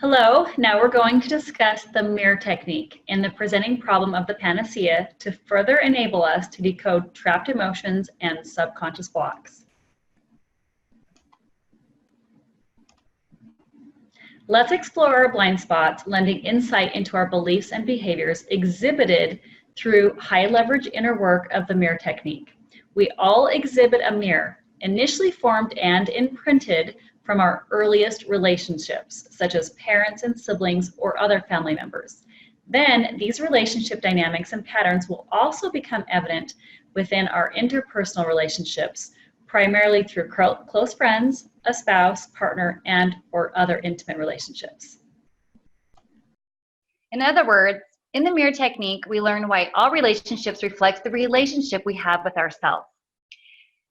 Hello, now we're going to discuss the mirror technique and the presenting problem of the panacea to further enable us to decode trapped emotions and subconscious blocks. Let's explore our blind spots, lending insight into our beliefs and behaviors exhibited through high leverage inner work of the mirror technique. We all exhibit a mirror, initially formed and imprinted from our earliest relationships, such as parents and siblings or other family members. Then these relationship dynamics and patterns will also become evident within our interpersonal relationships, primarily through close friends, a spouse, partner, and or other intimate relationships. In other words, in the mirror technique, we learn why all relationships reflect the relationship we have with ourselves.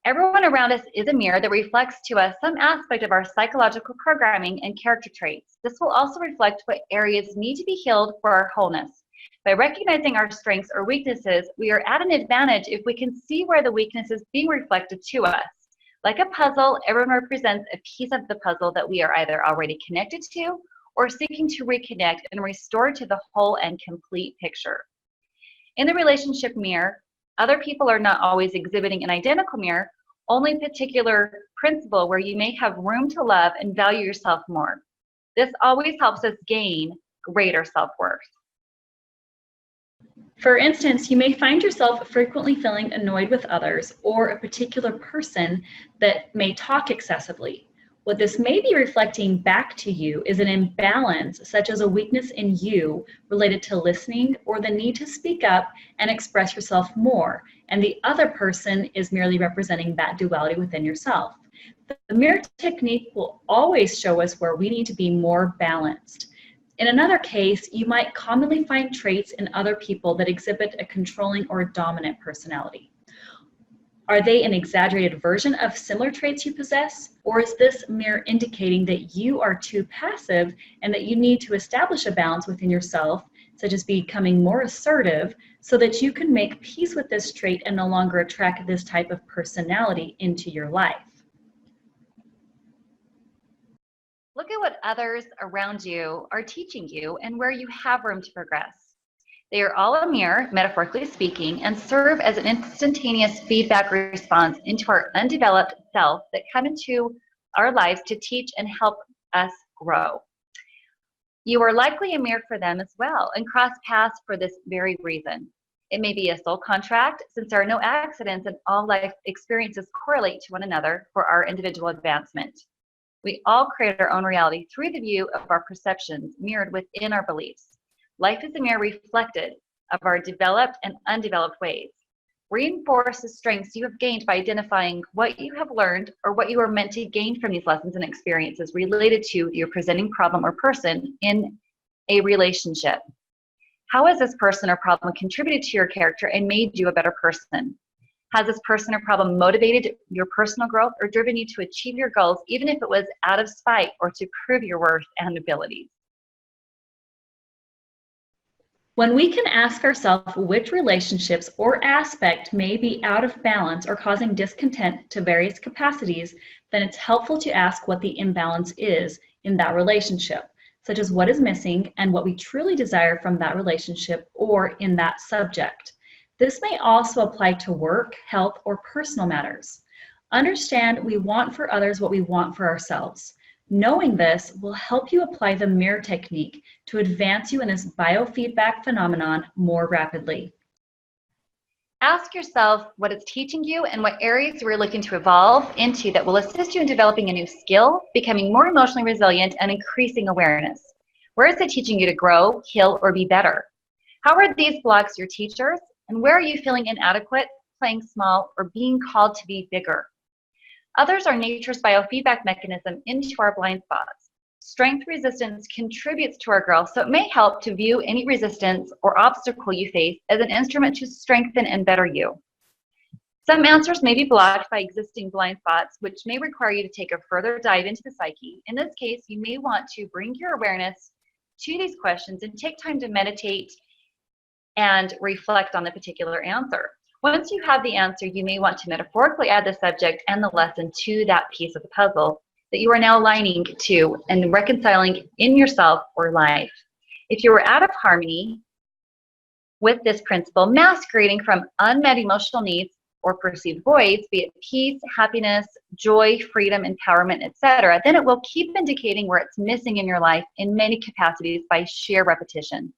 Everyone around us is a mirror that reflects to us some aspect of our psychological programming and character traits. This will also reflect what areas need to be healed for our wholeness. By recognizing our strengths or weaknesses, we are at an advantage if we can see where the weakness is being reflected to us. Like a puzzle, everyone represents a piece of the puzzle that we are either already connected to or seeking to reconnect and restore to the whole and complete picture. In the relationship mirror, other people are not always exhibiting an identical mirror, only a particular principle where you may have room to love and value yourself more. This always helps us gain greater self-worth. For instance, you may find yourself frequently feeling annoyed with others or a particular person that may talk excessively. What this may be reflecting back to you is an imbalance, such as a weakness in you related to listening or the need to speak up and express yourself more, and the other person is merely representing that duality within yourself. The mirror technique will always show us where we need to be more balanced. In another case, you might commonly find traits in other people that exhibit a controlling or dominant personality. Are they an exaggerated version of similar traits you possess? Or is this mirror indicating that you are too passive and that you need to establish a balance within yourself, such as becoming more assertive, so that you can make peace with this trait and no longer attract this type of personality into your life? Look at what others around you are teaching you and where you have room to progress. They are all a mirror, metaphorically speaking, and serve as an instantaneous feedback response into our undeveloped self that come into our lives to teach and help us grow. You are likely a mirror for them as well and cross paths for this very reason. It may be a soul contract, since there are no accidents and all life experiences correlate to one another for our individual advancement. We all create our own reality through the view of our perceptions mirrored within our beliefs. Life is a mirror reflected of our developed and undeveloped ways. Reinforce the strengths you have gained by identifying what you have learned or what you are meant to gain from these lessons and experiences related to your presenting problem or person in a relationship. How has this person or problem contributed to your character and made you a better person? Has this person or problem motivated your personal growth or driven you to achieve your goals, even if it was out of spite or to prove your worth and abilities? When we can ask ourselves which relationships or aspect may be out of balance or causing discontent to various capacities, then it's helpful to ask what the imbalance is in that relationship, such as what is missing and what we truly desire from that relationship or in that subject. This may also apply to work, health, or personal matters. Understand we want for others what we want for ourselves. Knowing this will help you apply the mirror technique to advance you in this biofeedback phenomenon more rapidly. Ask yourself what it's teaching you and what areas you're looking to evolve into that will assist you in developing a new skill, becoming more emotionally resilient, and increasing awareness. Where is it teaching you to grow, heal, or be better? How are these blocks your teachers? And where are you feeling inadequate, playing small, or being called to be bigger? Others are nature's biofeedback mechanism into our blind spots. Strength resistance contributes to our growth, so it may help to view any resistance or obstacle you face as an instrument to strengthen and better you. Some answers may be blocked by existing blind spots, which may require you to take a further dive into the psyche. In this case, you may want to bring your awareness to these questions and take time to meditate and reflect on the particular answer. Once you have the answer, you may want to metaphorically add the subject and the lesson to that piece of the puzzle that you are now aligning to and reconciling in yourself or life. If you were out of harmony with this principle, masquerading from unmet emotional needs or perceived voids, be it peace, happiness, joy, freedom, empowerment, etc., then it will keep indicating where it's missing in your life in many capacities by sheer repetition.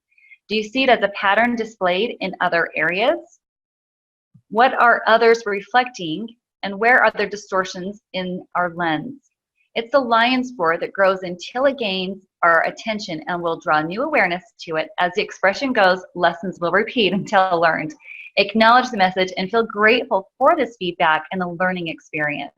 Do you see it as a pattern displayed in other areas? What are others reflecting, and where are there distortions in our lens? It's the lion's spore that grows until it gains our attention and will draw new awareness to it. As the expression goes, lessons will repeat until learned. Acknowledge the message and feel grateful for this feedback and the learning experience.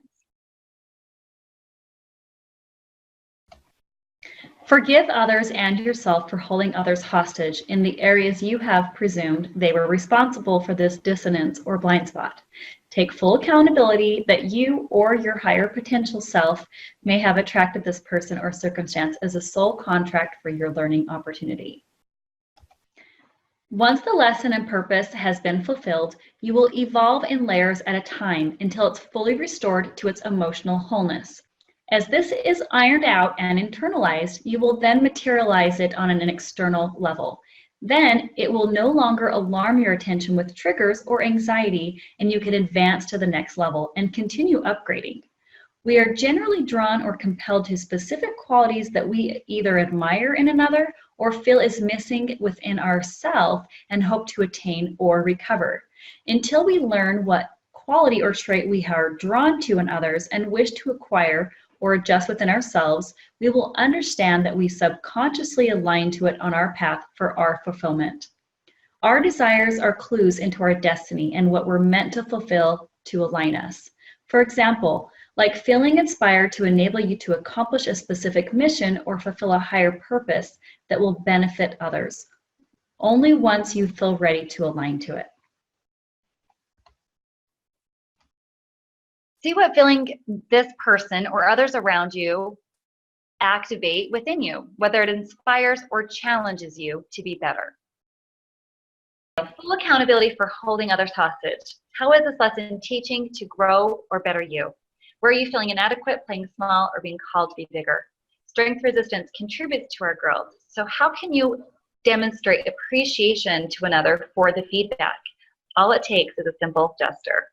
Forgive others and yourself for holding others hostage in the areas you have presumed they were responsible for this dissonance or blind spot. Take full accountability that you or your higher potential self may have attracted this person or circumstance as a sole contract for your learning opportunity. Once the lesson and purpose has been fulfilled, you will evolve in layers at a time until it's fully restored to its emotional wholeness. As this is ironed out and internalized, you will then materialize it on an external level. Then it will no longer alarm your attention with triggers or anxiety, and you can advance to the next level and continue upgrading. We are generally drawn or compelled to specific qualities that we either admire in another or feel is missing within ourselves and hope to attain or recover. Until we learn what quality or trait we are drawn to in others and wish to acquire or adjust within ourselves, we will understand that we subconsciously align to it on our path for our fulfillment. Our desires are clues into our destiny and what we're meant to fulfill to align us. For example, like feeling inspired to enable you to accomplish a specific mission or fulfill a higher purpose that will benefit others, only once you feel ready to align to it. See what feeling this person or others around you activate within you, whether it inspires or challenges you to be better. Full accountability for holding others hostage. How is this lesson teaching to grow or better you? Where are you feeling inadequate, playing small, or being called to be bigger? Strength resistance contributes to our growth. So how can you demonstrate appreciation to another for the feedback? All it takes is a simple gesture.